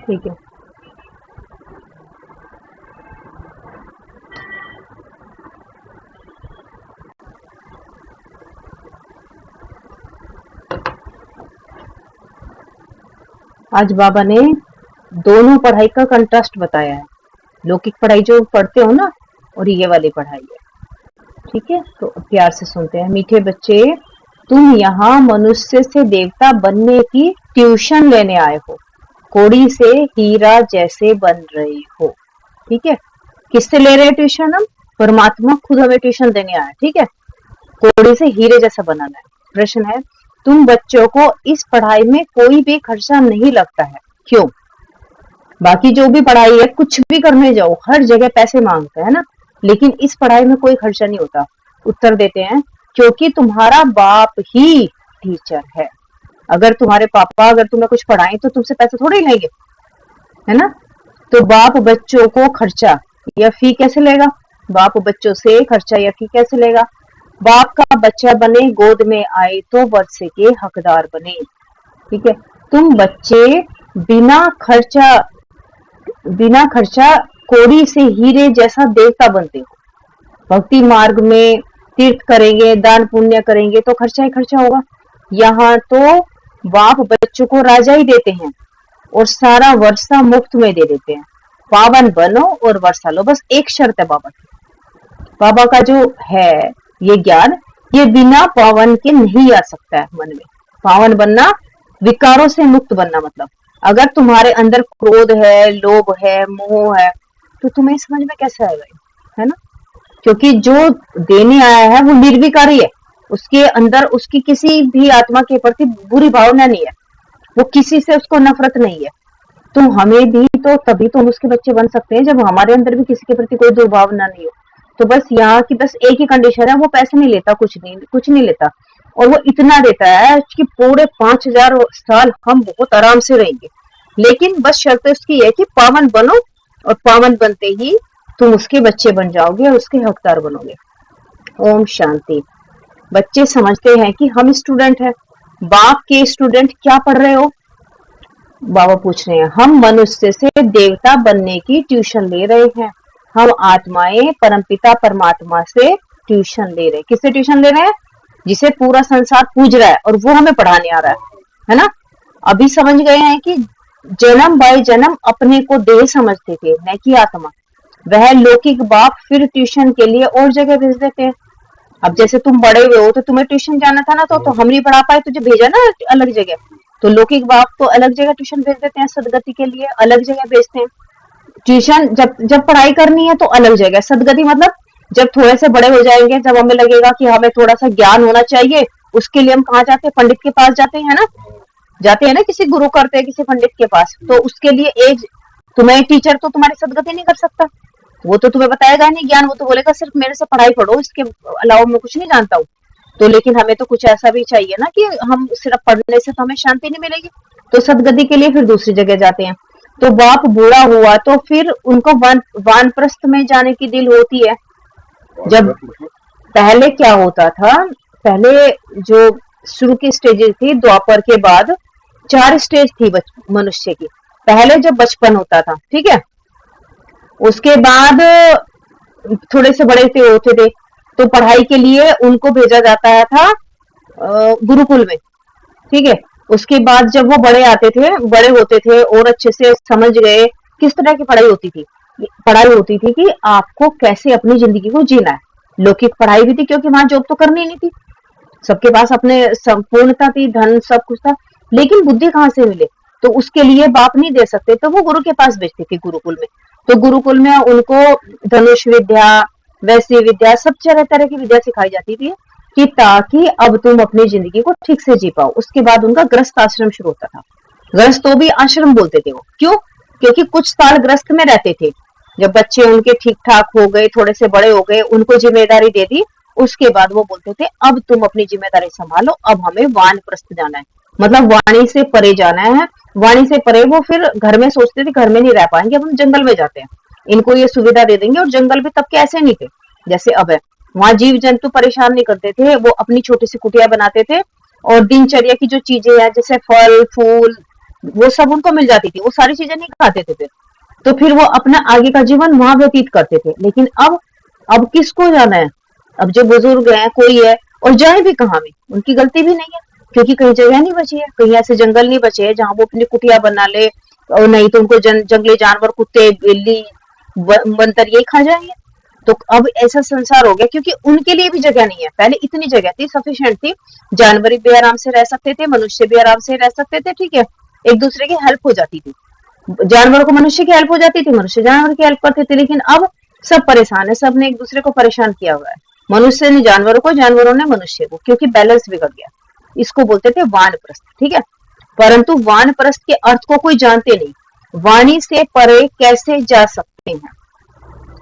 ठीक है। आज बाबा ने दोनों पढ़ाई का कंट्रास्ट बताया है। लौकिक पढ़ाई जो पढ़ते हो ना, और ये वाली पढ़ाई है। ठीक है, तो प्यार से सुनते हैं। मीठे बच्चे, तुम यहाँ मनुष्य से देवता बनने की ट्यूशन लेने आए हो। कौड़ी से हीरा जैसे बन रहे हो। ठीक है, किससे ले रहे हैं ट्यूशन हम? परमात्मा खुद हमें ट्यूशन देने आया। ठीक है, कौड़ी से हीरे जैसा बनाना है। प्रश्न है, तुम बच्चों को इस पढ़ाई में कोई भी खर्चा नहीं लगता है, क्यों? बाकी जो भी पढ़ाई है, कुछ भी करने जाओ, हर जगह पैसे मांगते हैं ना, लेकिन इस पढ़ाई में कोई खर्चा नहीं होता। उत्तर देते हैं, क्योंकि तुम्हारा बाप ही टीचर है। अगर तुम्हारे पापा अगर तुम्हें कुछ पढ़ाएं तो तुमसे पैसे थोड़े ही लेंगे, है ना? तो बाप बच्चों को खर्चा या फी कैसे लेगा? बाप बच्चों से खर्चा या फी कैसे लेगा? बाप का बच्चा बने, गोद में आए तो वर्षे के हकदार बने। ठीक है, तुम बच्चे बिना खर्चा कौड़ी से हीरे जैसा देवता बनते हो। भक्ति मार्ग में तीर्थ करेंगे, दान पुण्य करेंगे तो खर्चा ही खर्चा होगा। यहाँ तो बाप बच्चों को राजा ही देते हैं और सारा वर्षा मुफ्त में दे देते हैं। पावन बनो और वर्षा लो, बस एक शर्त है बाबा की। बाबा का जो है ये ज्ञान, ये बिना पावन के नहीं आ सकता है मन में। पावन बनना, विकारों से मुक्त बनना, मतलब अगर तुम्हारे अंदर क्रोध है, लोभ है, मोह है, तो तुम्हें समझ में कैसे आएगा, है ना? क्योंकि जो देने आया है वो निर्विकारी है। उसके अंदर उसकी किसी भी आत्मा के प्रति बुरी भावना नहीं है, वो किसी से उसको नफरत नहीं है। तो हमें भी तो तभी तो हम उसके बच्चे बन सकते हैं जब हमारे अंदर भी किसी के प्रति कोई दुर्भावना नहीं हो। तो बस यहाँ की बस एक ही कंडीशन है, वो पैसे नहीं लेता, कुछ नहीं लेता, और वो इतना देता है कि पूरे 5000 साल हम बहुत आराम से रहेंगे। लेकिन बस शर्त उसकी है कि पावन बनो, और पावन बनते ही तुम उसके बच्चे बन जाओगे और उसके हकदार बनोगे। ओम शांति। बच्चे समझते हैं कि हम स्टूडेंट हैं। बाप के स्टूडेंट क्या पढ़ रहे हो? बाबा पूछ रहे हैं, हम मनुष्य से देवता बनने की ट्यूशन ले रहे हैं। हम आत्माएं परमपिता परमात्मा से ट्यूशन ले रहे हैं। किससे ट्यूशन ले रहे हैं? जिसे पूरा संसार पूज रहा है और वो हमें पढ़ाने आ रहा है ना? अभी समझ गए हैं कि जन्म बाय जन्म अपने को देह समझते थे, न कि आत्मा। वह लौकिक बाप फिर ट्यूशन के लिए और जगह भेज देते हैं। अब जैसे तुम बड़े हुए हो तो तुम्हें ट्यूशन जाना था ना, तो हम नहीं पढ़ा पाए, तुझे भेजा ना अलग जगह। तो लौकिक बाप तो अलग जगह ट्यूशन भेज देते हैं, सदगति के लिए अलग जगह भेजते हैं। ट्यूशन जब जब पढ़ाई करनी है तो अलग जगह। सदगति मतलब जब थोड़े से बड़े हो जाएंगे, जब हमें लगेगा कि हमें थोड़ा सा ज्ञान होना चाहिए, उसके लिए हम कहाँ जाते हैं? पंडित के पास जाते हैं ना, जाते हैं ना, किसी गुरु करते हैं किसी पंडित के पास। तो उसके लिए एज, तुम्हें टीचर तो तुम्हारी सदगति नहीं कर सकता, वो तो तुम्हें बताएगा नहीं ज्ञान, वो तो बोलेगा सिर्फ मेरे से पढ़ाई पढ़ो, इसके अलावा मैं कुछ नहीं जानता हूँ। तो लेकिन हमें तो कुछ ऐसा भी चाहिए ना कि हम सिर्फ पढ़ने से तो हमें शांति नहीं मिलेगी। तो सदगति के लिए फिर दूसरी जगह जाते हैं। तो बाप बूढ़ा हुआ तो फिर उनको वानप्रस्थ में जाने की दिल होती है। जब पहले क्या होता था, पहले जो शुरू की स्टेजेस थी, द्वापर के बाद 4 स्टेज थी मनुष्य की। पहले जब बचपन होता था, ठीक है, उसके बाद थोड़े से बड़े से होते थे तो पढ़ाई के लिए उनको भेजा जाता था गुरुकुल में। ठीक है, उसके बाद जब वो बड़े होते थे और अच्छे से समझ गए किस तरह की पढ़ाई होती थी कि आपको कैसे अपनी जिंदगी को जीना है। लौकिक पढ़ाई भी थी क्योंकि वहां जॉब तो करनी ही नहीं थी, सबके पास अपने संपूर्णता थी, धन सब कुछ था, लेकिन बुद्धि कहाँ से मिले? तो उसके लिए बाप नहीं दे सकते, तो वो गुरु के पास भेजते थे गुरुकुल में। तो गुरुकुल में उनको धनुष विद्या, वैसी विद्या, सब तरह तरह की विद्या सिखाई जाती थी कि ताकि अब तुम अपनी जिंदगी को ठीक से जी पाओ। उसके बाद उनका गृहस्थ आश्रम शुरू होता था। गृहस्थ तो भी आश्रम बोलते थे वो, क्यों? क्योंकि कुछ साल गृहस्थ में रहते थे, जब बच्चे उनके ठीक ठाक हो गए, थोड़े से बड़े हो गए, उनको जिम्मेदारी दे दी, उसके बाद वो बोलते थे अब तुम अपनी जिम्मेदारी संभालो, अब हमें वानप्रस्थ जाना है, मतलब वाणी से परे जाना है। वाणी से परे वो फिर घर में सोचते थे घर में नहीं रह पाएंगे, अब हम जंगल में जाते हैं, इनको ये सुविधा दे देंगे। और जंगल भी तब के ऐसे नहीं थे जैसे अब है, वहां जीव जंतु परेशान नहीं करते थे, वो अपनी छोटी सी कुटिया बनाते थे और दिनचर्या की जो चीजें हैं जैसे फल फूल वो सब उनको मिल जाती थी, वो सारी चीजें नहीं खाते थे फिर। तो फिर वो अपना आगे का जीवन वहां व्यतीत करते थे। लेकिन अब किसको जाना है? अब जो बुजुर्ग है कोई है, और जाए भी कहाँ में, उनकी गलती भी नहीं है, क्योंकि कहीं जगह नहीं बची है, कहीं ऐसे जंगल नहीं बचे हैं जहां वो अपनी कुटिया बना ले, और नहीं तो उनको जंगली जानवर, कुत्ते बिल्ली बंदर यही खा जाएंगे। तो अब ऐसा संसार हो गया, क्योंकि उनके लिए भी जगह नहीं है। पहले इतनी जगह थी, सफिशिएंट थी, जानवर भी आराम से रह सकते थे, मनुष्य भी आराम से रह सकते थे, ठीक है, एक दूसरे की हेल्प हो जाती थी, जानवरों को मनुष्य की हेल्प हो जाती थी, मनुष्य जानवर की हेल्प करते थे। लेकिन अब सब परेशान है, सब ने एक दूसरे को परेशान किया हुआ है, मनुष्य ने जानवरों को, जानवरों ने मनुष्य को, क्योंकि बैलेंस बिगड़ गया। इसको बोलते थे वानप्रस्थ, ठीक है। परंतु वानप्रस्थ के अर्थ को कोई जानते नहीं, वाणी से परे कैसे जा सकते हैं।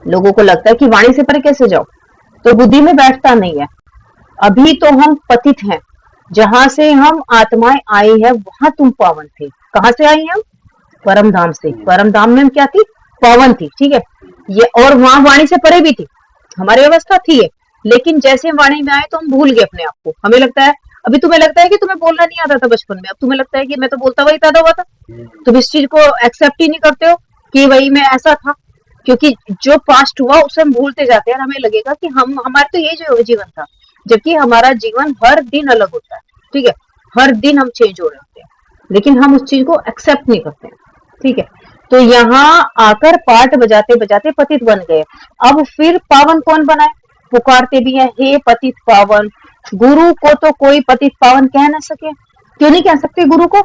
लोगों को लगता है कि वाणी से परे कैसे जाओ, तो बुद्धि में बैठता नहीं है। अभी तो हम पतित हैं, जहां से हम आत्माएं आई है वहां तुम पावन थे। कहां से आई हम? परम धाम से। परम धाम में क्या थी? पावन थी, ठीक है। ये और वहां वाणी से परे भी थी, हमारी अवस्था थी ये। लेकिन जैसे हम वाणी में आए तो हम भूल गए अपने आप को। हमें लगता है, अभी तुम्हें लगता है कि तुम्हें बोलना नहीं आता था बचपन में, अब तुम्हें लगता है कि मैं तो बोलता वही पैदा हुआ था। तुम इस चीज को एक्सेप्ट ही नहीं करते हो कि वही मैं ऐसा था, क्योंकि जो पास्ट हुआ उसे हम भूलते जाते हैं और हमें लगेगा कि हम हमारा तो ये जो जीवन था, जबकि हमारा जीवन हर दिन अलग होता है, ठीक है, हर दिन हम चेंज हो रहे होते हैं, लेकिन हम उस चीज को एक्सेप्ट नहीं करते हैं, ठीक है। तो यहाँ आकर पाठ बजाते बजाते पतित बन गए। अब फिर पावन कौन बनाए? पुकारते भी है, हे पतित पावन। गुरु को तो कोई पतित पावन कह ना सके। क्यों नहीं कह सकते गुरु को?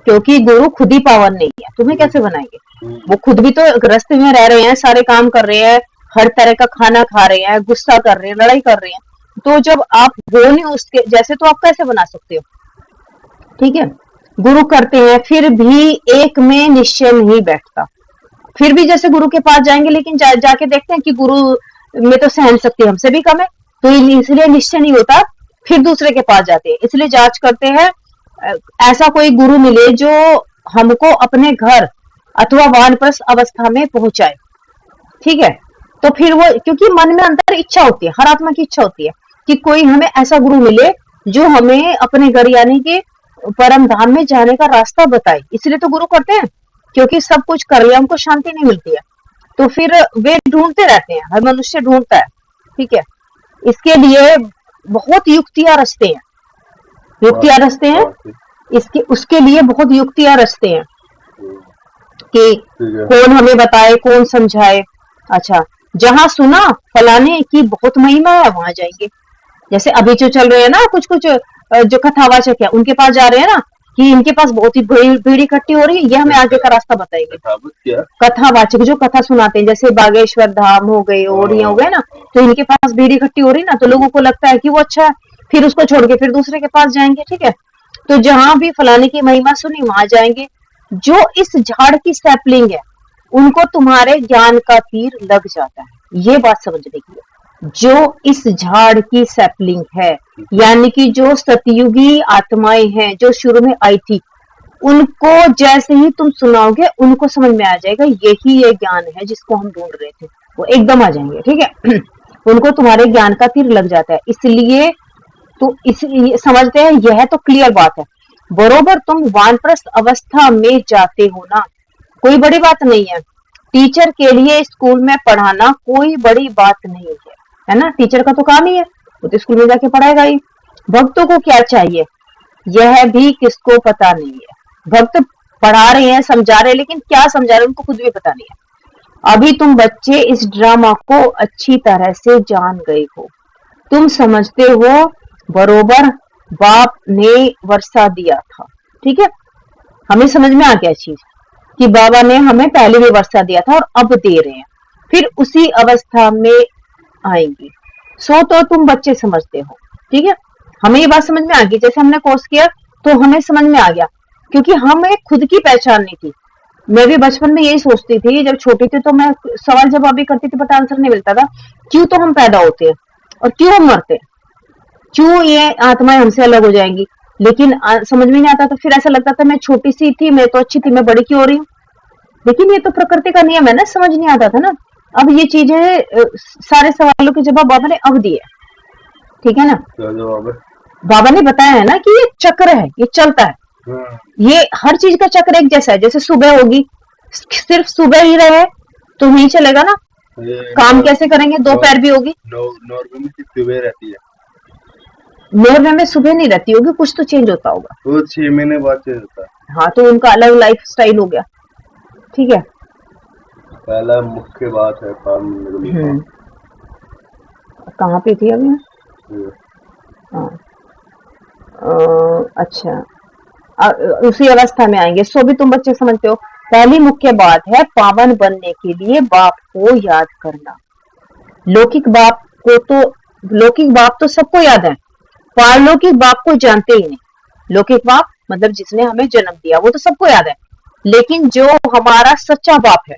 क्योंकि गुरु खुद ही पावन नहीं है, तुम्हें कैसे बनाएंगे? वो खुद भी तो ग्रस्त में रह रहे हैं, सारे काम कर रहे हैं, हर तरह का खाना खा रहे हैं, गुस्सा कर रहे हैं, लड़ाई कर रहे हैं। तो जब आप हो नहीं उसके जैसे, तो आप कैसे बना सकते हो? ठीक है, गुरु करते हैं, फिर भी एक में निश्चय नहीं बैठता। फिर भी जैसे गुरु के पास जाएंगे, लेकिन जाके देखते हैं कि गुरु में तो सहन शक्ति हमसे भी कम है, तो इसलिए निश्चय नहीं होता। फिर दूसरे के पास जाते हैं, इसलिए जांच करते हैं ऐसा कोई गुरु मिले जो हमको अपने घर अथवा वानप्रस्थ अवस्था में पहुंचाए, ठीक है। तो फिर वो, क्योंकि मन में अंदर इच्छा होती है, हर आत्मा की इच्छा होती है कि कोई हमें ऐसा गुरु मिले जो हमें अपने घर यानी कि परम धाम में जाने का रास्ता बताए। इसलिए तो गुरु करते हैं, क्योंकि सब कुछ कर लिया उनको शांति नहीं मिलती है, तो फिर वे ढूंढते रहते हैं, हर मनुष्य ढूंढता है, ठीक है। इसके लिए बहुत युक्तियां रचते हैं, युक्तियां रचते हैं, इसके उसके लिए बहुत युक्तियां रचते हैं कि कौन हमें बताए, कौन समझाए। अच्छा, जहां सुना फलाने की बहुत महिमा है वहां जाएंगे। जैसे अभी जो चल रहे हैं ना, कुछ कुछ जो कथावाचक है उनके पास जा रहे हैं ना, कि इनके पास बहुत ही भीड़ इकट्ठी हो रही है, ये हमें आगे का रास्ता बताएंगे। कथावाचक जो कथा सुनाते हैं, जैसे बागेश्वर धाम हो गए और ये हो गए ना, तो इनके पास भीड़ इकट्ठी हो रही ना, तो लोगों को लगता है कि वो अच्छा है, फिर उसको छोड़ के फिर दूसरे के पास जाएंगे, ठीक है। तो जहां भी फलाने की महिमा सुनी वहां जाएंगे। जो इस झाड़ की सैपलिंग है उनको तुम्हारे ज्ञान का तीर लग जाता है, ये बात समझने की है। जो इस झाड़ की सैपलिंग है, यानी कि जो सतयुगी आत्माएं हैं जो शुरू में आई थी, उनको जैसे ही तुम सुनाओगे उनको समझ में आ जाएगा यही ये ज्ञान है जिसको हम ढूंढ रहे थे, वो एकदम आ जाएंगे, ठीक है। उनको तुम्हारे ज्ञान का तीर लग जाता है, इसलिए तो इसलिए समझते हैं, यह तो क्लियर बात है। बरोबर तुम वानप्रस्थ अवस्था में जाते हो ना, कोई बड़ी बात नहीं है। टीचर के लिए स्कूल में पढ़ाना कोई बड़ी बात नहीं है ना, टीचर का तो काम ही है, वो तो स्कूल में जाके पढ़ाएगा ही। भक्तों को क्या चाहिए यह भी किसको पता नहीं है। भक्त पढ़ा रहे हैं, समझा रहे हैं, लेकिन क्या समझा रहे हैं उनको खुद भी पता नहीं है। अभी तुम बच्चे इस ड्रामा को अच्छी तरह से जान गए हो, तुम समझते हो बरोबर बाप ने वर्षा दिया था, ठीक है, हमें समझ में आ गया चीज कि बाबा ने हमें पहले भी वर्षा दिया था और अब दे रहे हैं, फिर उसी अवस्था में आएंगे। सो तो तुम बच्चे समझते हो, ठीक है, हमें ये बात समझ में आ गई। जैसे हमने कोर्स किया तो हमें समझ में आ गया, क्योंकि हमें खुद की पहचान नहीं थी। मैं भी बचपन में यही सोचती थी, जब छोटी थी तो मैं सवाल जवाब भी करती थी बट आंसर नहीं मिलता था। क्यों तो हम पैदा होते हैं और क्यों हम मरते हैं, क्यों ये आत्माएं हमसे अलग हो जाएंगी, लेकिन समझ में नहीं आता था। फिर ऐसा लगता था मैं छोटी सी थी, मैं तो अच्छी थी, मैं बड़ी क्यों हो रही हूँ, लेकिन ये तो प्रकृति का नियम है ना, समझ नहीं आता था ना। अब ये चीजें सारे सवालों के जवाब बाबा ने अब दिए, ठीक है ना। क्या जवाब है? बाबा ने बताया है ना कि ये चक्र है, ये चलता है, ये हर चीज का चक्र एक जैसा है। जैसे सुबह होगी, सिर्फ सुबह ही रहे तो नहीं चलेगा ना, काम कैसे करेंगे? दोपहर भी होगी, नॉर्वे में सुबह रहती है, नॉर्वे में सुबह नहीं रहती होगी, कुछ तो चेंज होता होगा। वो 6 महीने बाद चेंज होता है। हाँ, तो उनका अलग लाइफ स्टाइल हो गया, ठीक है। पहला मुख्य बात है काम। कहाँ पे थी अभी? हाँ, अच्छा, उसी अवस्था में आएंगे। सो भी तुम बच्चे समझते हो। पहली मुख्य बात है पावन बनने के लिए बाप को याद करना। लौकिक बाप तो सबको याद है, पारलौकिक बाप को जानते ही नहीं। लौकिक बाप मतलब जिसने हमें जन्म दिया, वो तो सबको याद है, लेकिन जो हमारा सच्चा बाप है,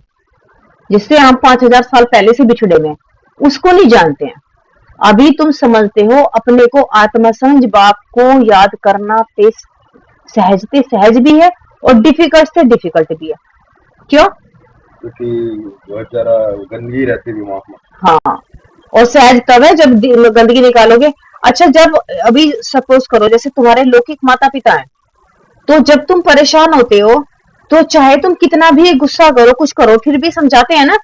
जिससे हम 5000 साल पहले से बिछड़े हुए हैं, उसको नहीं जानते हैं। अभी तुम समझते हो अपने को। आत्मसंज बाप को याद करना सहज भी है और डिफिकल्ट से डिफिकल्ट भी है। क्यों? क्योंकि बहुत ज्यादा गंदगी रहती है दिमाग में। हाँ, और सहज तब है जब गंदगी निकालोगे। अच्छा, जब अभी सपोज करो जैसे तुम्हारे लौकिक माता पिता हैं, तो जब तुम परेशान होते हो तो चाहे तुम कितना भी गुस्सा करो, कुछ करो, फिर भी समझाते हैं ना,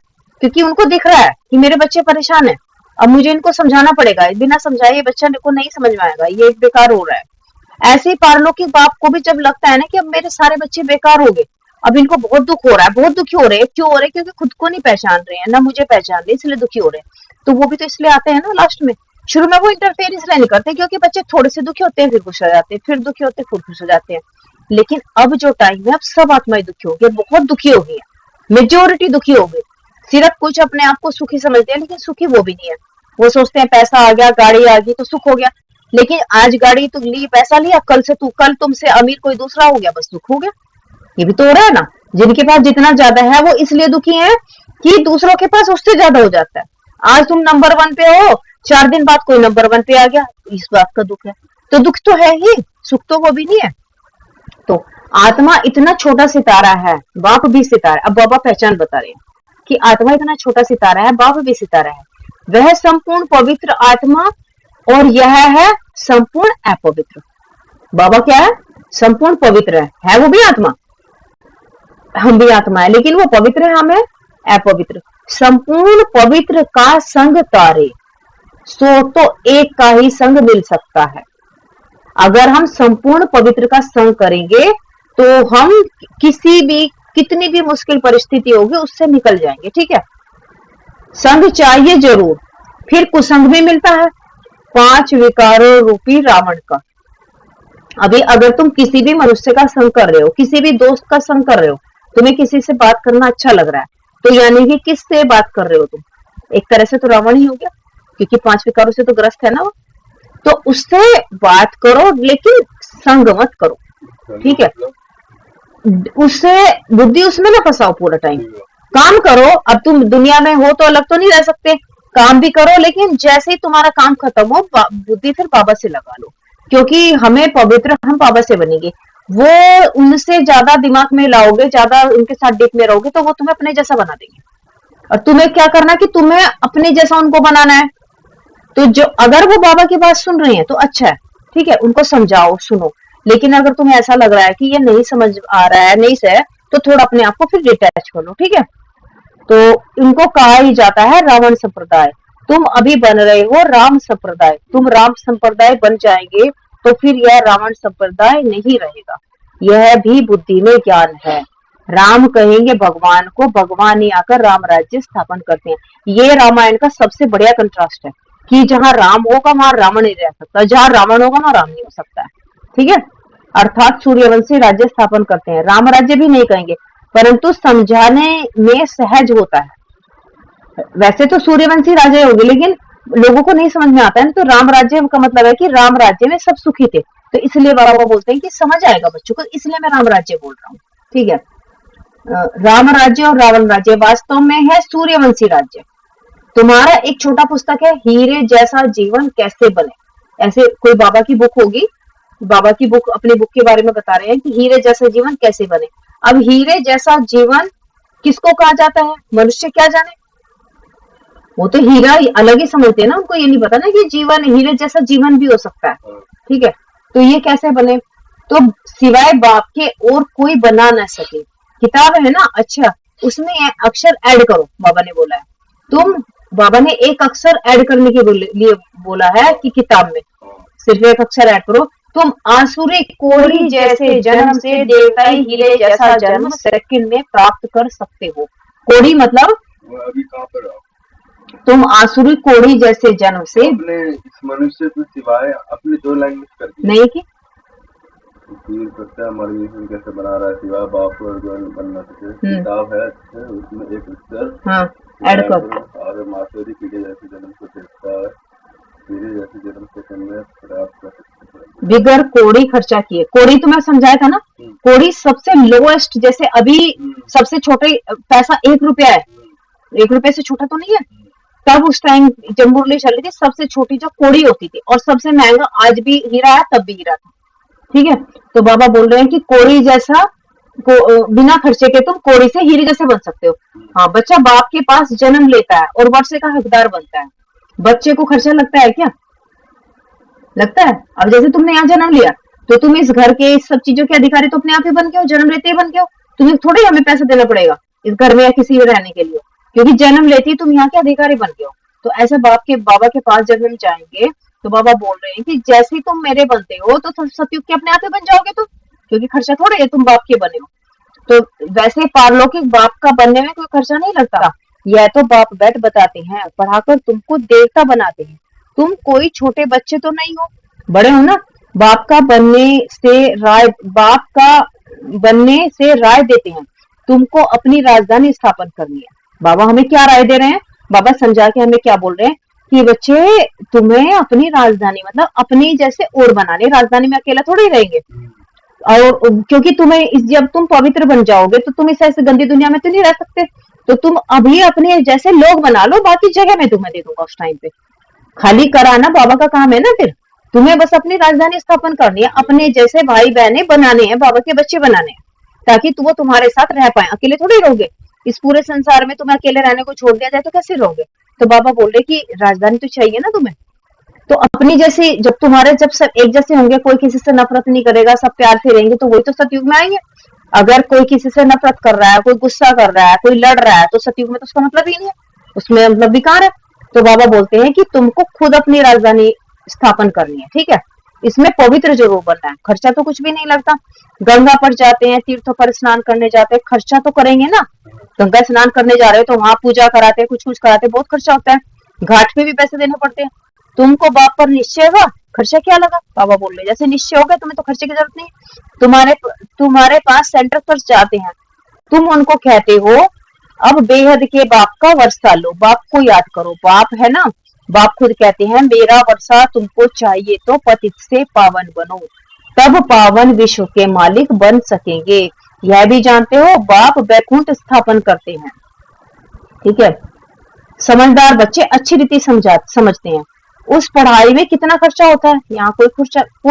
क्योंकि उनको दिख रहा है कि मेरे बच्चे परेशान है, अब मुझे इनको समझाना पड़ेगा, बिना समझाए ये बच्चा को नहीं समझ में आएगा, ये बेकार हो रहा है। ऐसे ही पारलौकिक बाप को भी जब लगता है ना कि अब मेरे सारे बच्चे बेकार हो गए, अब इनको बहुत दुख हो रहा है, बहुत दुखी हो रहे हैं। क्यों हो रहे हैं? क्योंकि खुद को नहीं पहचान रहे हैं, ना मुझे पहचान रहे, इसलिए दुखी हो रहे हैं। तो वो भी तो इसलिए आते हैं ना लास्ट में। शुरू में वो इंटरफेयर इसलिए नहीं करते क्योंकि बच्चे थोड़े से दुखी होते हैं, फिर खुश हो जाते हैं, फिर दुखी होते हैं, फिर खुश हो जाते हैं। लेकिन अब जो टाइम है, अब सब आत्माएं दुखी हो गई, बहुत दुखी हो गई है, मेजोरिटी दुखी हो गई। सिर्फ कुछ अपने आप को सुखी समझते हैं, लेकिन सुखी वो भी नहीं है। वो सोचते हैं पैसा आ गया, गाड़ी आ गई तो सुख हो गया, लेकिन आज गाड़ी तुम ली, पैसा लिया, कल तुमसे अमीर कोई दूसरा हो गया, बस दुख हो गया। ये भी तो हो रहा है ना। जिनके पास जितना ज्यादा है वो इसलिए दुखी है कि दूसरों के पास उससे ज्यादा हो जाता है। आज तुम नंबर 1 पे हो, 4 दिन बाद कोई नंबर 1 पे आ गया, इस बात का दुख है। तो दुख तो है ही, सुख तो वो भी नहीं है। तो आत्मा इतना छोटा सितारा है, बाप भी सितारा। अब बाबा पहचान बता रहे हैं कि आत्मा इतना छोटा सितारा है, बाप भी सितारा है। वह संपूर्ण पवित्र आत्मा और यह है संपूर्ण अपवित्र। बाबा क्या है? संपूर्ण पवित्र है वो भी आत्मा, हम भी आत्मा है, लेकिन वो पवित्र है, हम है अपवित्र। संपूर्ण पवित्र का संग तारे, सो तो एक का ही संग मिल सकता है। अगर हम संपूर्ण पवित्र का संग करेंगे तो हम कितनी भी मुश्किल परिस्थिति होगी उससे निकल जाएंगे, ठीक है। संग चाहिए जरूर, फिर कुसंग भी मिलता है, 5 विकारों रूपी रावण का। अभी अगर तुम किसी भी मनुष्य का संग कर रहे हो, किसी भी दोस्त का संग कर रहे हो, तुम्हें किसी से बात करना अच्छा लग रहा है, तो यानी कि किससे बात कर रहे हो तुम? एक तरह से तो रावण ही हो गया, क्योंकि 5 विकारों से तो ग्रस्त है ना वो। तो उससे बात करो, लेकिन संग मत करो, ठीक है। उससे बुद्धि उसमें ना फंसाओ पूरा टाइम। काम करो, अब तुम दुनिया में हो तो अलग तो नहीं रह सकते, काम भी करो, लेकिन जैसे ही तुम्हारा काम खत्म हो, बुद्धि फिर बाबा से लगा लो, क्योंकि हमें पवित्र, हम बाबा से बनेंगे। वो उनसे ज्यादा दिमाग में लाओगे, ज्यादा उनके साथ डीप में रहोगे, तो वो तुम्हें अपने जैसा बना देंगे। और तुम्हें क्या करना है कि तुम्हें अपने जैसा उनको बनाना है। तो जो अगर वो बाबा की बात सुन रहे हैं तो अच्छा है, ठीक है, उनको समझाओ, सुनो। लेकिन अगर तुम्हें ऐसा लग रहा है कि ये नहीं समझ आ रहा है, नहीं से, तो थोड़ा अपने आप को फिर डिटैच कर लो, ठीक है। तो इनको कहा ही जाता है रावण संप्रदाय। तुम अभी बन रहे हो राम संप्रदाय, तुम राम संप्रदाय बन जाएंगे तो फिर यह रावण संप्रदाय नहीं रहेगा। यह भी बुद्धि में ज्ञान है। राम कहेंगे भगवान को, भगवान ही आकर राम राज्य स्थापन करते हैं। ये रामायण का सबसे बढ़िया कंट्रास्ट है कि जहां राम होगा वहां रावण नहीं रह सकता, जहां रावण होगा वहां राम नहीं हो सकता है, ठीक है। अर्थात सूर्यवंशी राज्य स्थापन करते हैं, राम राज्य भी नहीं कहेंगे, परंतु समझाने में सहज होता है। वैसे तो सूर्यवंशी राज्य होगी, लेकिन लोगों को नहीं समझ में आता है ना। तो राम राज्य का मतलब है कि राम राज्य में सब सुखी थे, तो इसलिए बाबा बोलते हैं कि समझ आएगा बच्चों को, इसलिए मैं राम राज्य बोल रहा हूँ, ठीक है। राम राज्य और रावण राज्य वास्तव में है सूर्यवंशी राज्य। तुम्हारा एक छोटा पुस्तक है, हीरे जैसा जीवन कैसे बने, ऐसे कोई बाबा की बुक होगी, बाबा की बुक अपनी बुक के बारे में बता रहे हैं कि हीरे जैसा जीवन कैसे बने। अब हीरे जैसा जीवन किसको कहा जाता है? मनुष्य क्या जाने, वो तो हीरा अलग ही समझते हैं ना, उनको ये नहीं पता ना कि जीवन हीरे जैसा जीवन भी हो सकता है, ठीक है। तो ये कैसे बने? तो सिवाय बाप के और कोई बना ना सके। किताब है ना, अच्छा उसमें अक्षर ऐड करो, बाबा ने बोला है। बाबा ने एक अक्षर ऐड करने के लिए बोला है कि किताब में सिर्फ एक अक्षर ऐड करो। तुम आसुरी कोढ़ी जैसे जन्म से देवताई हीरे जैसा जन्म सेकंड में प्राप्त कर सकते हो। कोढ़ी मतलब अभी कहाँ पर हो? तुम आसुरी कोढ़ी जैसे जन्म से अपने इस मनुष्य को सिवाय अपने 2 लैंग्वेज कर दी नहीं की तीर करता है कैसे बना रहा है सिवाय बाप और जो बनना सके। किताब है उसमें एक अक्षर ऐड कर और मासूरी कीड़े जैसे जन्म को देखता है कीड़े जैसे जन्म से करने प्राप्त कर सकते हैं बिगर कोड़ी खर्चा किए। कोड़ी तो मैं समझाया था ना, कोड़ी सबसे लोएस्ट, जैसे अभी सबसे छोटे पैसा 1 रुपया है, 1 रुपये से छोटा तो नहीं है। तब उस टाइम जब मुरली चल रही थी सबसे छोटी जो कोड़ी होती थी, और सबसे महंगा आज भी हीरा है, तब भी हीरा था। ठीक है, तो बाबा बोल रहे हैं कि कोड़ी जैसा बिना खर्चे के तुम कोड़ी से हीरे जैसे बन सकते हो। हाँ, बच्चा बाप के पास जन्म लेता है और वर्षे का हकदार बनता है। बच्चे को खर्चा लगता है क्या? लगता है। अब जैसे तुमने यहाँ जन्म लिया तो तुम इस घर के इस सब चीजों के अधिकारी तो अपने आप ही बन के हो, जन्म लेते ही बन के हो। तुम्हें थोड़ी हमें पैसा देना पड़ेगा इस घर में या किसी में रहने के लिए, क्योंकि जन्म लेते ही तुम यहाँ के अधिकारी बन के हो। तो ऐसे बाबा के पास जब हम जाएंगे तो बाबा बोल रहे हैं कि जैसे ही तुम मेरे बनते हो तो तुम सतयुग के अपने आप ही बन जाओगे, तो क्योंकि खर्चा थोड़े है, तुम बाप के बने हो। तो वैसे पारलौकिक बाप का बनने में कोई खर्चा नहीं लगता। यह तो बाप बैठ बताते हैं, पढ़ाकर तुमको देवता बनाते हैं। तुम कोई छोटे बच्चे तो नहीं हो, बड़े हो ना। बाप का बनने से राय देते हैं। तुमको अपनी राजधानी स्थापन करनी है। बाबा हमें क्या राय दे रहे हैं? बाबा समझा के हमें क्या बोल रहे हैं कि बच्चे तुम्हें अपनी राजधानी मतलब अपनी जैसे और बनानी, राजधानी में अकेला थोड़ी रहेंगे। और क्योंकि जब तुम पवित्र बन जाओगे तो तुम इस ऐसे गंदी दुनिया में तो नहीं रह सकते। तो तुम अभी अपने जैसे लोग बना लो, बाकी जगह मैं तुम्हें दे दूंगा उस टाइम पे। खाली कराना बाबा का काम है ना। फिर तुम्हें बस अपनी राजधानी स्थापन करनी है, अपने जैसे भाई बहने बनाने हैं, बाबा के बच्चे बनाने हैं, ताकि वो तुम्हारे साथ रह पाए। अकेले थोड़ी रहोगे इस पूरे संसार में। तुम्हें अकेले रहने को छोड़ दिया जाए तो कैसे रहोगे? तो बाबा बोल रहे कि राजधानी तो चाहिए ना तुम्हें। तो अपनी जैसी जब सब एक जैसे होंगे, कोई किसी से नफरत नहीं करेगा, सब प्यार से रहेंगे, तो वही तो सतयुग में आएंगे। अगर कोई किसी से नफरत कर रहा है, कोई गुस्सा कर रहा है, कोई लड़ रहा है, तो सतयुग में तो उसका मतलब ही नहीं है, उसमें मतलब बेकार है। तो बाबा बोलते हैं कि तुमको खुद अपनी राजधानी स्थापन करनी है। ठीक है, इसमें पवित्र जरूर बनना है, खर्चा तो कुछ भी नहीं लगता। गंगा पर जाते हैं, तीर्थों पर स्नान करने जाते हैं, खर्चा तो करेंगे ना। गंगा स्नान करने जा रहे हो तो वहां पूजा कराते हैं, कुछ कराते हैं, बहुत खर्चा होता है। घाट पे भी पैसे देने पड़ते हैं। तुमको बाप पर निश्चय हुआ, खर्चा क्या लगा? बाबा बोल रहे जैसे निश्चय हो गया तुम्हें तो खर्चे की जरूरत नहीं। तुम्हारे पास सेंटर पर जाते हैं, तुम उनको कहते हो अब बेहद के बाप का वर्षा लो, बाप को याद करो। बाप है ना, बाप खुद कहते हैं मेरा वर्षा तुमको चाहिए तो पतित से पावन बनो, तब पावन विश्व के मालिक बन सकेंगे। यह भी जानते हो बाप वैकुंठ स्थापन करते हैं। ठीक है, समझदार बच्चे अच्छी रीति समझते हैं। उस पढ़ाई में कितना खर्चा होता है? यहाँ कोई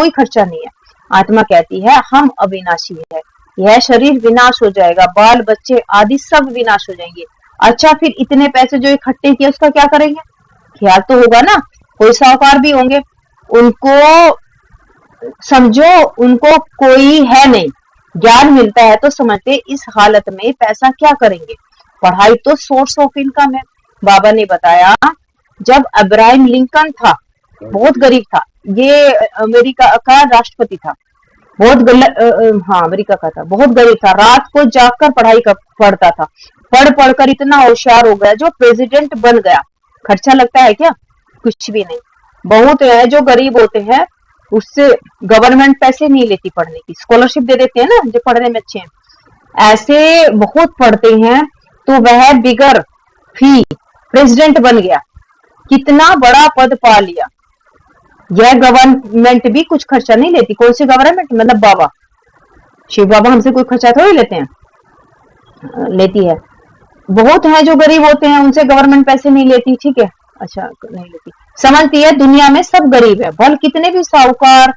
खर्चा नहीं है। आत्मा कहती है हम अविनाशी है, यह शरीर विनाश हो जाएगा, बाल बच्चे आदि सब विनाश हो जाएंगे। अच्छा, फिर इतने पैसे जो इकट्ठे किए उसका क्या करेंगे? ख्याल तो होगा ना। कोई साहूकार भी होंगे, उनको समझो उनको कोई है नहीं, ज्ञान मिलता है तो समझते इस हालत में पैसा क्या करेंगे। पढ़ाई तो सोर्स ऑफ इनकम है। बाबा ने बताया जब अब्राहम लिंकन था, बहुत गरीब था, ये अमेरिका का राष्ट्रपति था, अमेरिका का था, बहुत गरीब था, रात को जागकर पढ़ता था, पढ़कर इतना होशियार हो गया जो प्रेसिडेंट बन गया। खर्चा लगता है क्या? कुछ भी नहीं। बहुत है जो गरीब होते हैं, उससे गवर्नमेंट पैसे नहीं लेती पढ़ने की, स्कॉलरशिप दे देते हैं ना जो पढ़ने में अच्छे हैं। ऐसे बहुत पढ़ते हैं तो वह बिगर फी प्रेसिडेंट बन गया, कितना बड़ा पद पा लिया। यह गवर्नमेंट भी कुछ खर्चा नहीं लेती। कौन सी गवर्नमेंट? मतलब बाबा, शिव बाबा हमसे कोई खर्चा थोड़ी लेते हैं, लेती है। बहुत है जो गरीब होते हैं, उनसे गवर्नमेंट पैसे नहीं लेती। ठीक है, अच्छा नहीं लेती, समझती है दुनिया में सब गरीब है। भल कितने भी साहूकार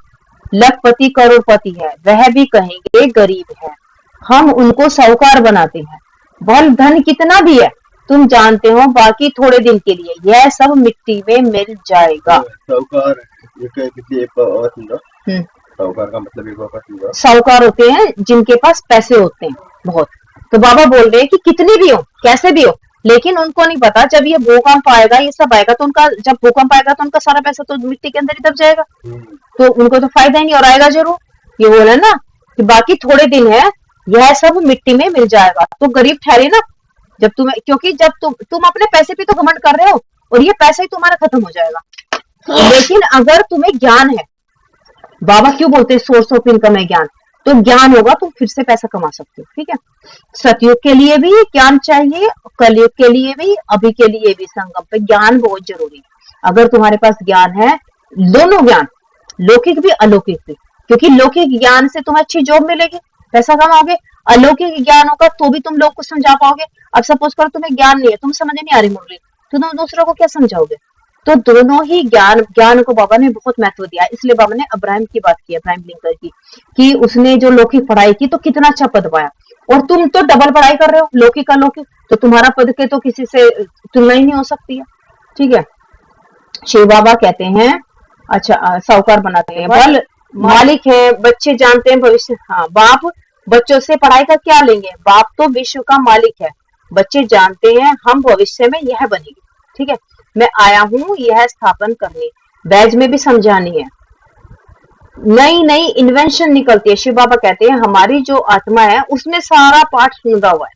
लखपति करोड़पति है, वह भी कहेंगे गरीब है, हम उनको साहूकार बनाते हैं। भल धन कितना भी है, तुम जानते हो बाकी थोड़े दिन के लिए, यह सब मिट्टी में मिल जाएगा। साहूकार किसी एक और सुन साहूकार का मतलब एक वापस हुआ, साहूकार होते हैं जिनके पास पैसे होते हैं बहुत। तो बाबा बोल रहे हैं कि कितनी भी हो, कैसे भी हो, लेकिन उनको नहीं पता जब ये भूकंप आएगा, ये सब आएगा, तो उनका जब भूकंप आएगा तो उनका सारा पैसा तो मिट्टी के अंदर ही दब जाएगा, तो उनको तो फायदा ही नहीं, और आएगा जरूर। ये बोला ना कि बाकी थोड़े दिन है, यह सब मिट्टी में मिल जाएगा। तो गरीब ठहरे ना जब तुम्हें, क्योंकि जब तुम अपने पैसे पे तो घमंड कर रहे हो और ये पैसा ही तुम्हारा खत्म हो जाएगा। लेकिन अगर तुम्हें ज्ञान है, बाबा क्यों बोलते हैं सोर्स ऑफ इनकम है ज्ञान, तो ज्ञान होगा तुम फिर से पैसा कमा सकते हो। ठीक है, सतयुग के लिए भी ज्ञान चाहिए, कलयुग के लिए भी, अभी के लिए भी संगम पे ज्ञान बहुत जरूरी है। अगर तुम्हारे पास ज्ञान है, दोनों ज्ञान, लौकिक भी अलौकिक भी, क्योंकि लौकिक ज्ञान से तुम्हें अच्छी जॉब मिलेगी, पैसा कमाओगे, अलौकिक ज्ञान होगा तो भी तुम लोग को समझा पाओगे। अब सपोज करो तुम्हें ज्ञान नहीं है, तुम समझ नहीं आ रही मुरली, तो तुम दूसरों को क्या समझाओगे। तो दोनों ही ज्ञान को बाबा ने बहुत महत्व दिया, इसलिए बाबा ने अब्राहम की बात की, अब्राहम लिंकन की, कि उसने जो लौकिक पढ़ाई की तो कितना अच्छा पद पाया, और तुम तो डबल पढ़ाई कर रहे हो, लौकिक अलौकिक, तो तुम्हारा पद के तो किसी से तुलना ही नहीं हो सकती है। ठीक है, शिव बाबा कहते हैं, अच्छा साहूकार बनाते हैं, बल मालिक है, बच्चे जानते हैं भविष्य। हाँ, बाप बच्चों से पढ़ाई का क्या लेंगे, बाप तो विश्व का मालिक है, बच्चे जानते हैं हम भविष्य में यह बनेगी। ठीक है, मैं आया हूं यह स्थापन करने, बैज में भी समझानी है, नई नई इन्वेंशन निकलती है। शिव बाबा कहते हैं हमारी जो आत्मा है उसमें सारा पाठ सुना हुआ है,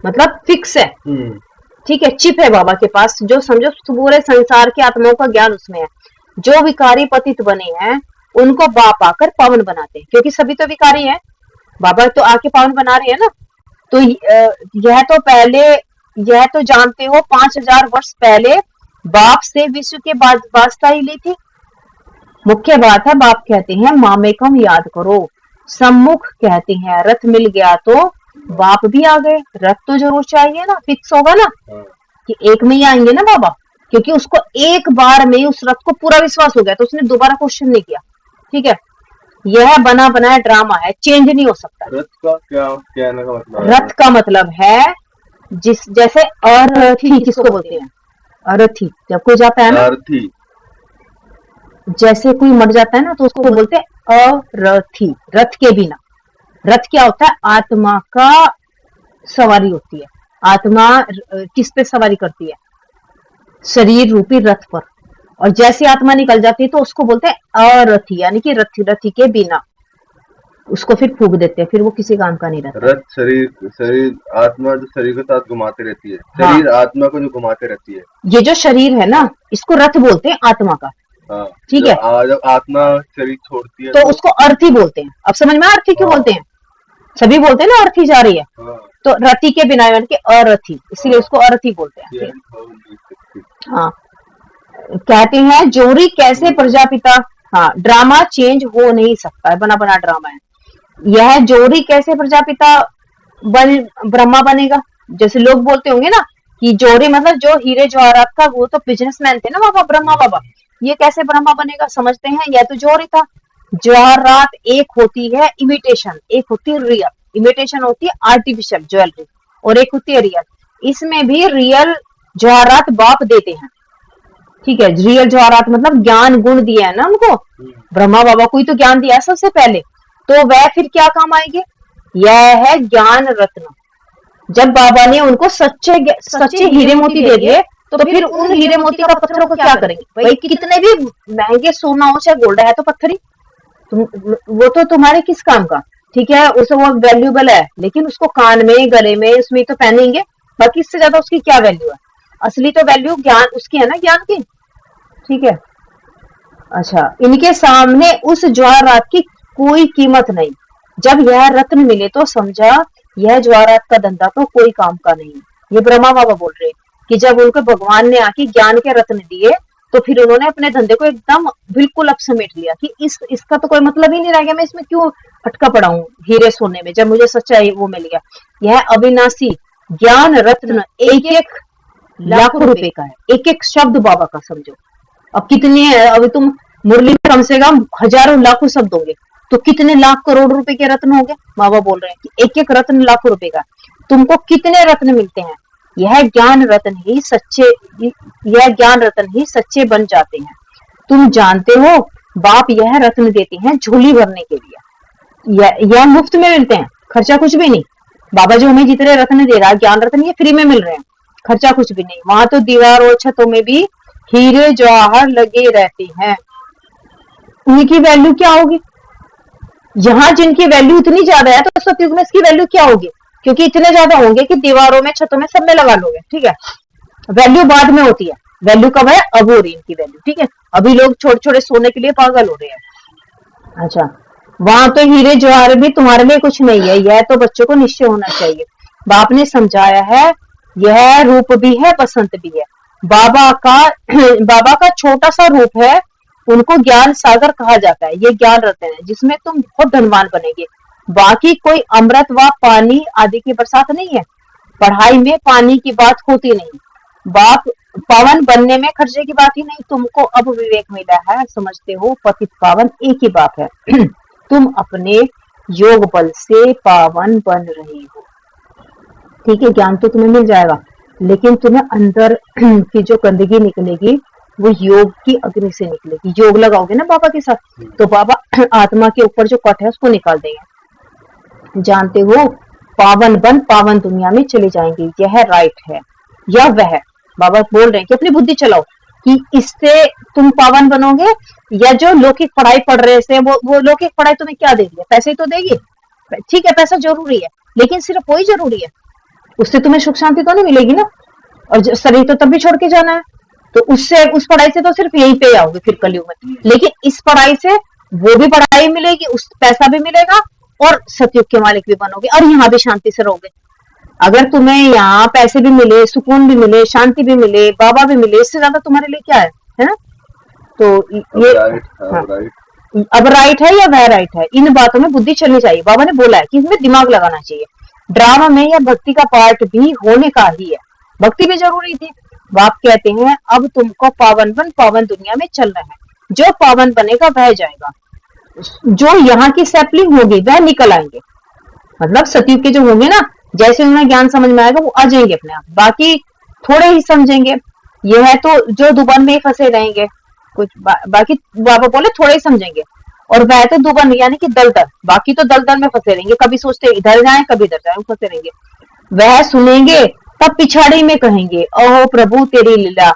मतलब फिक्स है। ठीक है, चिप है बाबा के पास, जो समझो पूरे संसार की आत्माओं का ज्ञान उसमें है। जो विकारी पतित बने हैं उनको बाप आकर पावन बनाते हैं, क्योंकि सभी तो विकारी हैं, बाबा तो आके पावन बना रहे हैं ना। तो यह तो जानते हो 5000 वर्ष पहले बाप से विश्व के वास्ता ही ली थी। मुख्य बात है, बाप कहते हैं मामेकम याद करो, सम्मुख कहते हैं रथ मिल गया तो बाप भी आ गए। रथ तो जरूर चाहिए ना, फिक्स होगा ना कि एक में ही आएंगे ना बाबा, क्योंकि उसको एक बार में उस रथ को पूरा विश्वास हो गया, तो उसने दोबारा क्वेश्चन नहीं किया। ठीक है, यह बना बनाया ड्रामा है, चेंज नहीं हो सकता। रथ का क्या कहने का मतलब है? रथ का मतलब है जैसे अरथी किसको बोलते हैं, अरथी, जब कोई जाता है ना, अर्थी, जैसे कोई मर जाता है ना तो उसको बोलते हैं अरथी, रथ के बिना। रथ क्या होता है, आत्मा का सवारी होती है, आत्मा किस पे सवारी करती है, शरीर रूपी रथ पर, और जैसे आत्मा निकल जाती है तो उसको बोलते हैं अरथी, यानी कि रथी के बिना, उसको फिर फूक देते हैं, फिर वो किसी काम का नहीं रहता। रथ शरीर आत्मा जो शरीर के साथ घुमाते रहती है, शरीर आत्मा को जो घुमाते रहती है, ये जो शरीर है ना इसको रथ बोलते हैं आत्मा का। हाँ, ठीक है, जब आत्मा शरीर छोड़ती है तो उसको अर्थी बोलते हैं। अब समझ में अर्थी क्यों बोलते हैं, सभी बोलते हैं ना अर्थी जा रही है, तो रथी के बिना यानी कि अरथी, इसलिए उसको अरथी बोलते हैं। हाँ, कहते हैं जोरी कैसे प्रजापिता, हाँ, ड्रामा चेंज हो नहीं सकता है, बना बना ड्रामा है। यह जोरी कैसे प्रजापिता ब्रह्मा बनेगा, जैसे लोग बोलते होंगे ना कि जोरी मतलब जो हीरे जवाहरात का, वो तो बिजनेसमैन थे ना बाबा, ब्रह्मा बाबा, ये कैसे ब्रह्मा बनेगा। समझते हैं, यह तो जोरी था। जवाहरात एक होती है इमिटेशन, एक होती है रियल, इमिटेशन होती है आर्टिफिशियल ज्वेलरी, और एक होती है रियल। इसमें भी रियल जवाहरात बाप देते हैं। ठीक है, रियल जवाहरात मतलब ज्ञान गुण दिया है ना उनको, ब्रह्मा बाबा को ही तो ज्ञान दिया है सबसे पहले, तो वह फिर क्या काम आएंगे, यह है ज्ञान रत्न। जब बाबा ने उनको सच्चे हीरे मोती दे दिए, तो फिर उन हीरे मोती का पत्थरों को क्या करेंगे भाई, कितने भी महंगे सोना हो चाहे गोल्ड है तो पत्थर ही, वो तो तुम्हारे किस काम का। ठीक है, उसे वो वैल्यूएबल है, लेकिन उसको कान में, गले में, उसमें तो पहनेंगे, बाकी इससे ज्यादा उसकी क्या वैल्यू है। असली तो वैल्यू ज्ञान उसकी है ना, ज्ञान की। ठीक है, अच्छा, इनके सामने उस जवाहरात की कोई कीमत नहीं। जब यह रत्न मिले तो समझा यह जवाहरात का धंधा तो कोई काम का नहीं। ये ब्रह्मा बाबा बोल रहे कि जब उनको भगवान ने आके ज्ञान के रत्न दिए, तो फिर उन्होंने अपने धंधे को एकदम बिल्कुल अब समेट लिया कि इसका तो कोई मतलब ही नहीं रह गया, मैं इसमें क्यों अटका पड़ा हूँ हीरे सोने में, जब मुझे सच्चाई वो मिल गया। यह अविनाशी ज्ञान रत्न 1-1 लाखों रुपए का है, एक एक शब्द बाबा का, समझो। अब कितने है, अभी तुम मुरली में कम से कम हजारों लाखों शब्द होंगे, तो कितने लाख करोड़ रुपए के रत्न हो गए। बाबा बोल रहे हैं कि एक एक रत्न लाखों रुपए का, तुमको कितने रत्न मिलते हैं, यह ज्ञान रत्न ही सच्चे बन जाते हैं। तुम जानते हो बाप यह रत्न देते हैं झोली भरने के लिए, यह मुफ्त में मिलते हैं, खर्चा कुछ भी नहीं। बाबा जो हमें जितने रत्न दे रहा है, ज्ञान रत्न, ये फ्री में मिल रहे हैं, खर्चा कुछ भी नहीं। वहां तो दीवार और छतों में भी हीरे जवाहर लगे रहते हैं, उनकी वैल्यू क्या होगी? यहाँ जिनकी वैल्यू इतनी ज्यादा है तो सतयुग में इसकी वैल्यू क्या होगी? क्योंकि इतने ज्यादा होंगे कि दीवारों में, छतों में, सब में लगा लोगे, ठीक है। वैल्यू बाद में होती है, वैल्यू कब है? अब हो रही है इनकी वैल्यू, ठीक है। अभी लोग छोटे छोटे सोने के लिए पागल हो रहे हैं। अच्छा, वहां तो हीरे जवाहर भी तुम्हारे लिए कुछ नहीं है, यह तो बच्चों को निश्चय होना चाहिए। बाप ने समझाया है, यह रूप भी है, बसंत भी है। बाबा का छोटा सा रूप है, उनको ज्ञान सागर कहा जाता है। ये ज्ञान रत्न है जिसमें तुम बहुत धनवान बनेंगे। बाकी कोई अमृत व पानी आदि की बरसात नहीं है, पढ़ाई में पानी की बात होती नहीं, बाप पावन बनने में खर्चे की बात ही नहीं। तुमको अब विवेक मिला है, समझते हो पतित पावन एक ही बाप है। तुम अपने योग बल से पावन बन रहे हो, ठीक है। ज्ञान तो तुम्हें मिल जाएगा, लेकिन तुम्हें अंदर की जो गंदगी निकलेगी वो योग की अग्नि से निकलेगी। योग लगाओगे ना बाबा के साथ, तो बाबा आत्मा के ऊपर जो कट है उसको निकाल देंगे। जानते हो, पावन बन पावन दुनिया में चले जाएंगे, यह राइट है या वह? बाबा बोल रहे हैं कि अपनी बुद्धि चलाओ कि इससे तुम पावन बनोगे, या जो लौकिक पढ़ाई पढ़ रहे थे वो लौकिक पढ़ाई तुम्हें क्या देगी? पैसे तो देगी, ठीक है, पैसा जरूरी है, लेकिन सिर्फ वही जरूरी है, उससे तुम्हें सुख शांति तो नहीं मिलेगी ना। और शरीर तो तब भी छोड़ के जाना है, तो उससे, उस पढ़ाई से तो सिर्फ यहीं पे आओगे फिर कलयुग में। लेकिन इस पढ़ाई से वो भी पढ़ाई मिलेगी, उस पैसा भी मिलेगा, और सतयुग के मालिक भी बनोगे, और यहाँ भी शांति से रहोगे। अगर तुम्हें यहाँ पैसे भी मिले, सुकून भी मिले, शांति भी मिले, बाबा भी मिले, इससे ज्यादा तुम्हारे लिए क्या है ना? तो ये अब राइट है या वह राइट है, इन बातों में बुद्धि चलनी चाहिए। बाबा ने बोला है कि इसमें दिमाग लगाना चाहिए। ड्रामा में या भक्ति का पार्ट भी होने का ही है, भक्ति भी जरूरी थी। बाप कहते हैं अब तुमको पावन बन पावन दुनिया में चलना है, जो पावन बनेगा वह जाएगा, जो यहाँ की सैपलिंग होगी वह निकल आएंगे। मतलब सतयुग के जो होंगे ना, जैसे उन्हें ज्ञान समझ में आएगा वो आ जाएंगे अपने आप, बाकी थोड़े ही समझेंगे। यह है तो जो दुबन में ही फंसे रहेंगे कुछ, बाकी बाबा बोले थोड़े ही समझेंगे। और वह तो दुबन यानी कि दलदल, बाकी तो दलदल में फंसे रहेंगे, कभी सोचते इधर जाए कभी इधर जाए, फंसे रहेंगे। वह सुनेंगे तब पिछाड़ी में कहेंगे, ओहो प्रभु तेरी लीला,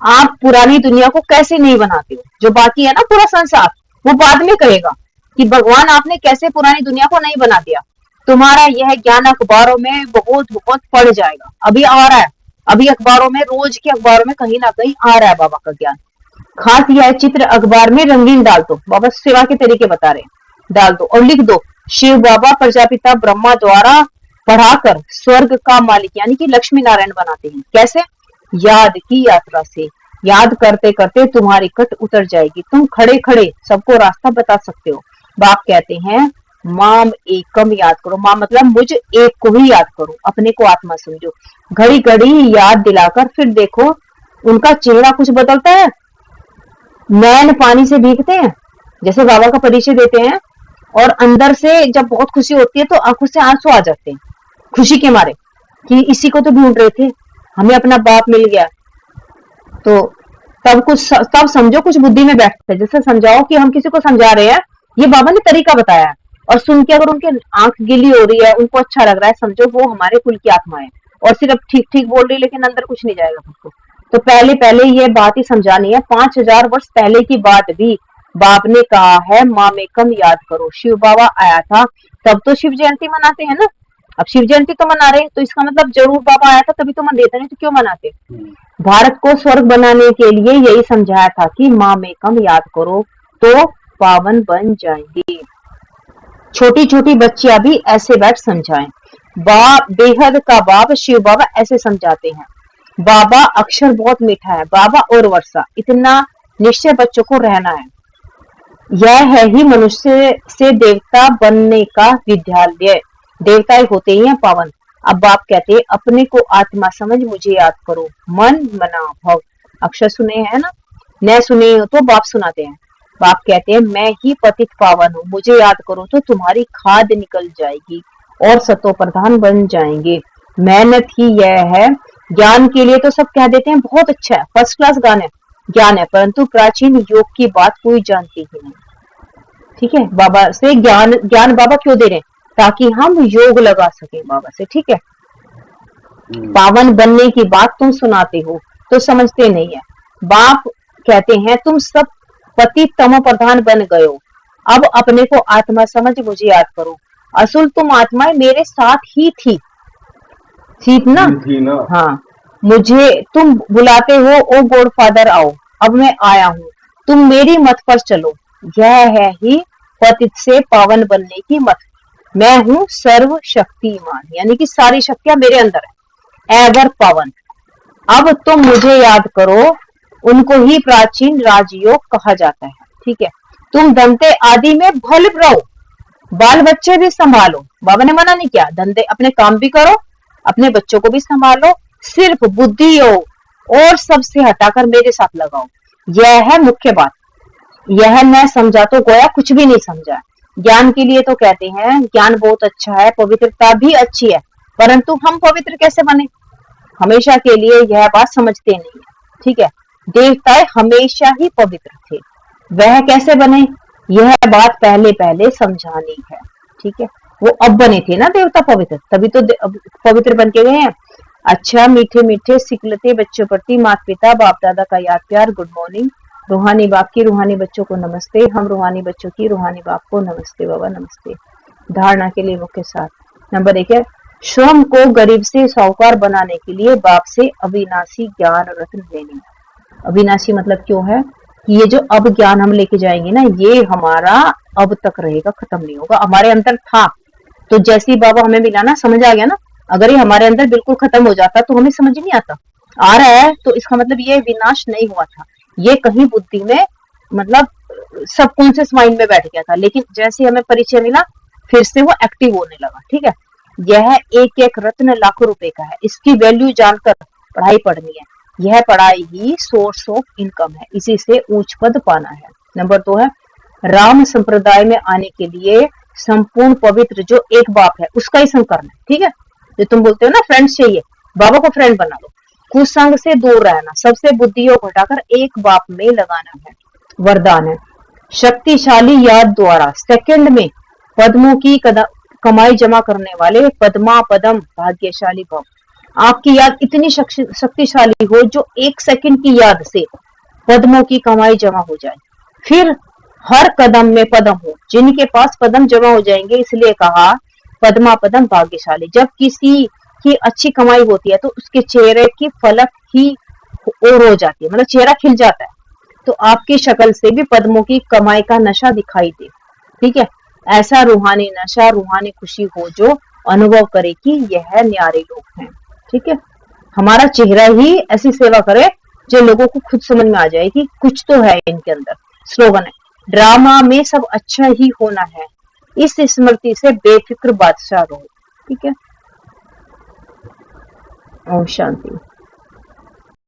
आप पुरानी दुनिया को कैसे नहीं बनाते हो? जो बाकी है ना पूरा संसार, वो बाद में कहेगा कि भगवान आपने कैसे पुरानी दुनिया को नहीं बना दिया। तुम्हारा यह ज्ञान अखबारों में बहुत बहुत पड़ जाएगा, अभी आ रहा है, अभी अखबारों में, रोज के अखबारों में कहीं ना कहीं आ रहा है बाबा का ज्ञान। खास यह चित्र अखबार में रंगीन डाल दो, बाबा सेवा के तरीके बता रहे हैं, डाल दो और लिख दो, शिव बाबा प्रजापिता ब्रह्मा द्वारा पढ़ाकर स्वर्ग का मालिक यानी कि लक्ष्मी नारायण बनाते हैं। कैसे? याद की यात्रा से, याद करते करते तुम्हारी कट उतर जाएगी, तुम खड़े खड़े सबको रास्ता बता सकते हो। बाप कहते हैं माम एकम याद करो, माम मतलब मुझ एक को ही याद करो, अपने को आत्मा समझो। घड़ी घड़ी याद दिलाकर फिर देखो उनका चेहरा कुछ बदलता है, नैन पानी से भीगते हैं, जैसे बाबा का परिचय देते हैं, और अंदर से जब बहुत खुशी होती है तो आंखों से आंसू आ जाते हैं खुशी के मारे कि इसी को तो ढूंढ रहे थे, हमें अपना बाप मिल गया। तो तब समझो कुछ बुद्धि में बैठता है, जैसे समझाओ कि हम किसी को समझा रहे हैं, ये बाबा ने तरीका बताया है, और सुन के अगर उनके आंख गीली हो रही है, उनको अच्छा लग रहा है, समझो वो हमारे कुल की आत्मा है, और सिर्फ ठीक ठीक बोल रही लेकिन अंदर कुछ नहीं जाएगा उसको। तो पहले ये बात ही समझानी है। 5000 वर्ष पहले की बात भी बाप ने कहा है, माँ में कम याद करो। शिव बाबा आया था तब तो शिव जयंती मनाते हैं ना, अब शिव जयंती तो मना रहे हैं, तो इसका मतलब जरूर बाबा आया था तभी तो मनाते, नहीं तो क्यों मनाते? भारत को स्वर्ग बनाने के लिए यही समझाया था कि माँ में कम याद करो तो पावन बन जाएंगे। छोटी छोटी बच्चियां भी ऐसे बैठ समझाएं। बाप बेहद का बाप शिव बाबा ऐसे समझाते हैं। बाबा अक्षर बहुत मीठा है, बाबा और वर्षा, इतना निश्चय बच्चों को रहना है। यह है ही मनुष्य से देवता बनने का विद्यालय, देवता ही होते ही हैं पावन। अब बाप कहते हैं अपने को आत्मा समझ मुझे याद करो, मन मना भव। अक्षर सुने हैं ना, न सुने हो तो बाप सुनाते हैं। बाप कहते हैं मैं ही पतित पावन हूँ, मुझे याद करो तो तुम्हारी खाद निकल जाएगी और सतो प्रधान बन जाएंगे। मेहनत ही यह है। ज्ञान के लिए तो सब कह देते हैं बहुत अच्छा है, फर्स्ट क्लास ज्ञान है, ज्ञान है, परंतु प्राचीन योग की बात कोई जानती ही नहीं। ठीक है, बाबा से ज्ञान बाबा क्यों दे रहे हैं? ताकि हम योग लगा सके बाबा से। ठीक है, पावन बनने की बात तुम सुनाते हो तो समझते नहीं है। बाप कहते हैं तुम सब पति तमो प्रधान बन गए हो, अब अपने को आत्मा समझ मुझे याद करो। असुल तुम आत्माएं मेरे साथ ही थी ना? हाँ, मुझे तुम बुलाते हो, ओ गॉड फादर आओ, अब मैं आया हूँ, तुम मेरी मत पर चलो। यह है ही पतित से पावन बनने की मत। मैं हूँ सर्व शक्तिमान, यानी कि सारी शक्तियां मेरे अंदर है, एवर पावन। अब तुम मुझे याद करो, उनको ही प्राचीन राजयोग कहा जाता है। ठीक है, तुम धंधे आदि में भल रहो, बाल बच्चे भी संभालो। बाबा ने मना नहीं किया, धंधे अपने काम भी करो, अपने बच्चों को भी संभालो, सिर्फ बुद्धि योग और सबसे हटाकर मेरे साथ लगाओ। यह है मुख्य बात। यह मैं समझा तो गोया कुछ भी नहीं समझा। ज्ञान के लिए तो कहते हैं ज्ञान बहुत अच्छा है, पवित्रता भी अच्छी है, परंतु हम पवित्र कैसे बने? हमेशा के लिए यह बात समझते नहीं है। ठीक है, देवताएं हमेशा ही पवित्र थे, वह कैसे बने? यह बात पहले पहले समझानी है। ठीक है, वो अब बने थे ना देवता पवित्र, तभी तो पवित्र बन के गए हैं। अच्छा, मीठे मीठे सिकलते बच्चों प्रति माता पिता बाप दादा का याद प्यार, गुड मॉर्निंग। रूहानी बाप की रूहानी बच्चों को नमस्ते, हम रूहानी बच्चों की रूहानी बाप को नमस्ते। बाबा नमस्ते। धारणा के लिए मुख्य साथ नंबर 1 है, श्रम को गरीब से साहूकार बनाने के लिए बाप से अविनाशी ज्ञान रत्न लेने। अविनाशी मतलब क्यों है कि ये जो अब ज्ञान हम लेके जाएंगे ना, ये हमारा अब तक रहेगा, खत्म नहीं होगा। हमारे अंदर था तो जैसे ही बाबा हमें मिला ना, समझ आ गया ना। अगर ये हमारे अंदर बिल्कुल खत्म हो जाता तो हमें समझ नहीं आता। आ रहा है तो इसका मतलब ये विनाश नहीं हुआ था, ये कहीं बुद्धि में मतलब सबकॉन्शियस माइंड में बैठ गया था, लेकिन जैसे हमें परिचय मिला फिर से वो एक्टिव होने लगा। ठीक है, यह एक एक रत्न लाखों रुपए का है, इसकी वैल्यू जानकर पढ़ाई पढ़नी है। यह पढ़ाई ही सोर्स ऑफ इनकम है, इसी से उच्च पद पाना है। नंबर 2 है, राम संप्रदाय में आने के लिए संपूर्ण पवित्र जो एक बाप है उसका ही संग करना है। ठीक है, जो तुम बोलते हो ना फ्रेंड्स चाहिए, बाबा को फ्रेंड बना लो, कुसंग से दूर रहना, सबसे बुद्धियों घटाकर एक बाप में लगाना है। वरदान है, शक्तिशाली याद द्वारा सेकंड में पद्मों की कमाई जमा करने वाले पद्मा पदम भाग्यशाली भव। आपकी याद इतनी शक्तिशाली हो जो 1 सेकंड की याद से पद्मों की कमाई जमा हो जाए, फिर हर कदम में पदम हो। जिनके पास पदम जमा हो जाएंगे, इसलिए कहा पद्मा पदम भाग्यशाली। जब किसी की अच्छी कमाई होती है तो उसके चेहरे की फलक ही और हो जाती है, मतलब चेहरा खिल जाता है, तो आपकी शक्ल से भी पद्मों की कमाई का नशा दिखाई दे। ठीक है, ऐसा रूहानी नशा, रूहानी खुशी हो जो अनुभव करे कि यह न्यारे लोग हैं। ठीक है, हमारा चेहरा ही ऐसी सेवा करे जो लोगों को खुद समझ में आ जाए कि कुछ तो है इनके अंदर। स्लोगन है, ड्रामा में सब अच्छा ही होना है, इस स्मृति से बेफिक्र बादशाह रहो। ठीक है, ओम शांति।